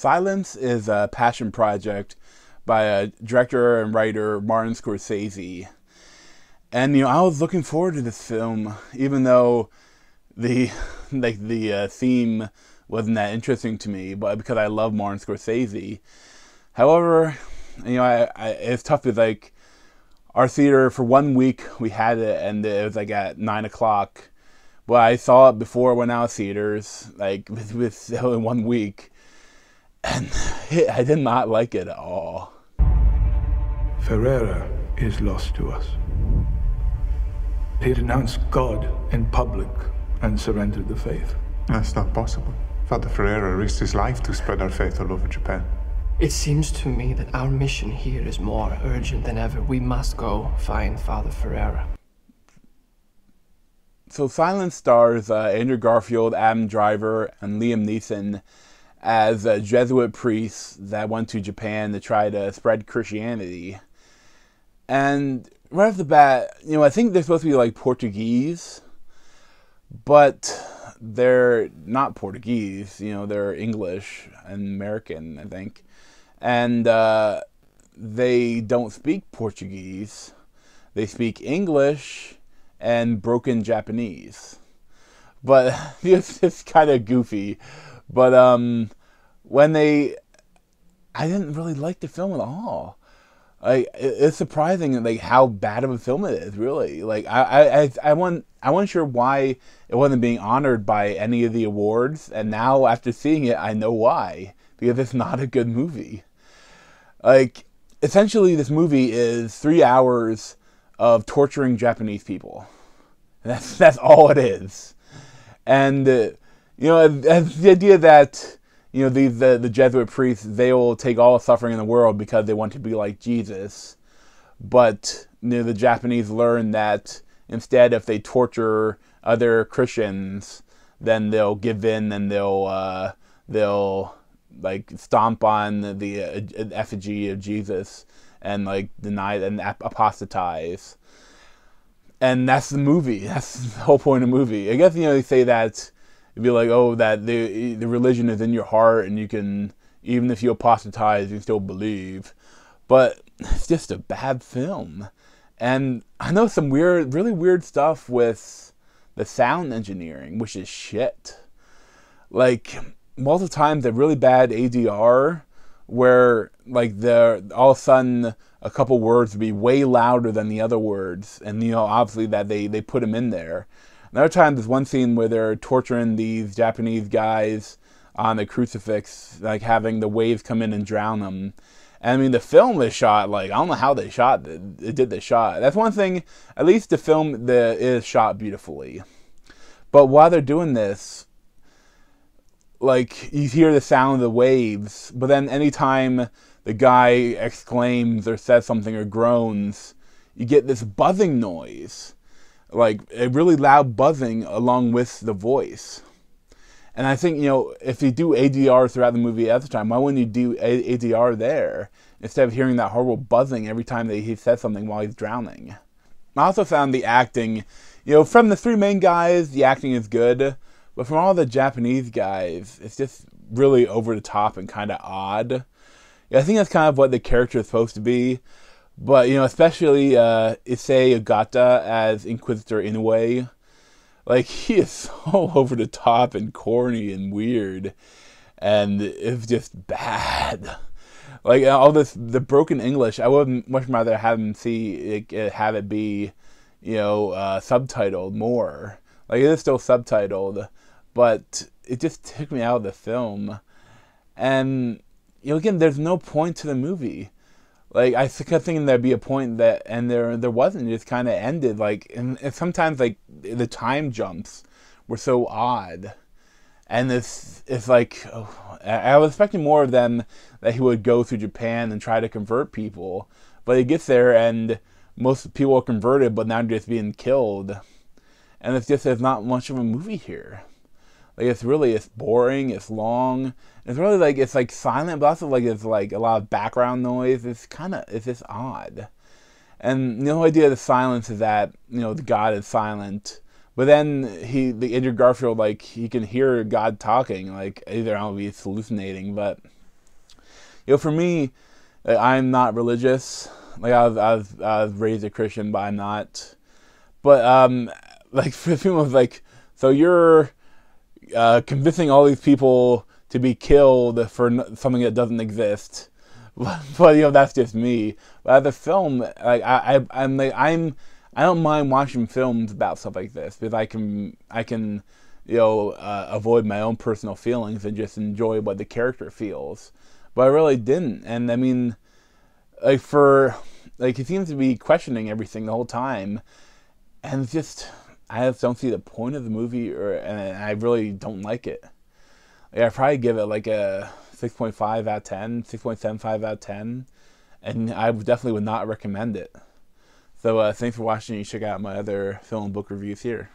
Silence is a passion project by director and writer Martin Scorsese. And I was looking forward to this film, even though the the theme wasn't that interesting to me, but because I love Martin Scorsese. However, it's tough because our theater for 1 week we had it, and it was at 9 o'clock. But I saw it before it went out of theaters, with in 1 week, and I did not like it at all. Ferreira is lost to us. He renounced God in public and surrendered the faith. That's not possible. Father Ferreira risked his life to spread our faith all over Japan. It seems to me that our mission here is more urgent than ever. We must go find Father Ferreira. So Silence stars Andrew Garfield, Adam Driver, and Liam Neeson as Jesuit priests that went to Japan to try to spread Christianity. And right off the bat, I think they're supposed to be Portuguese, but they're not Portuguese. They're English and American, I think. And they don't speak Portuguese. They speak English and broken Japanese. But it's kind of goofy. But I didn't really like the film at all. It's surprising how bad of a film it is, really. I wasn't sure why it wasn't being honored by any of the awards, and now after seeing it, I know why. Because it's not a good movie. Essentially, this movie is 3 hours of torturing Japanese people. That's all it is. And the idea that the Jesuit priests, they will take all the suffering in the world because they want to be like Jesus, but the Japanese learn that instead, if they torture other Christians, then they'll give in and they'll stomp on the effigy of Jesus and deny and apostatize. And that's the movie. That's the whole point of the movie. I guess they say that it'd be that the religion is in your heart, and you can, even if you apostatize, you can still believe. But it's just a bad film. And I know some really weird stuff with the sound engineering, which is shit. Multiple times, a really bad ADR, where all of a sudden a couple words would be way louder than the other words, and obviously that they put them in there. Another time, there's one scene where they're torturing these Japanese guys on a crucifix, having the waves come in and drown them. And the film is shot, I don't know how they shot it. It did the shot. That's one thing, at least the film is shot beautifully. But while they're doing this, you hear the sound of the waves, but then anytime the guy exclaims or says something or groans, you get this buzzing noise. A really loud buzzing along with the voice. And I think, if you do ADR throughout the movie at the time, why wouldn't you do ADR there instead of hearing that horrible buzzing every time that he says something while he's drowning? I also found the acting, from the three main guys, the acting is good, but from all the Japanese guys, it's just really over the top and kind of odd. I think that's kind of what the character is supposed to be. But, especially Issei Ogata as Inquisitor Inoue. He is so over the top and corny and weird. And it's just bad. All the broken English, I would much rather have him have it be, subtitled more. It is still subtitled, but it just took me out of the film. And, again, there's no point to the movie. I kept thinking there'd be a point and there wasn't. It just kind of ended. And sometimes the time jumps were so odd, and it's I was expecting more of them, that he would go through Japan and try to convert people, but he gets there and most people are converted, but now they're just being killed, and there's not much of a movie here. It's boring, it's long, it's really it's silent, but also it's a lot of background noise. It's just odd. And the whole idea of the silence is that, the God is silent, but then the Andrew Garfield, he can hear God talking, either I don't know if he's hallucinating, but For me, I'm not religious. Like I was raised a Christian, but I'm not. But like for people like, so you're convincing all these people to be killed for something that doesn't exist. But that's just me. But as a film, like I don't mind watching films about stuff like this because I can avoid my own personal feelings and just enjoy what the character feels. But I really didn't, and I mean, he seems to be questioning everything the whole time, and I just don't see the point of the movie, and I really don't like it. Like, I'd probably give it like a 6.5 out of 10, 6.75 out of 10, and I definitely would not recommend it. So thanks for watching. You check out my other film and book reviews here.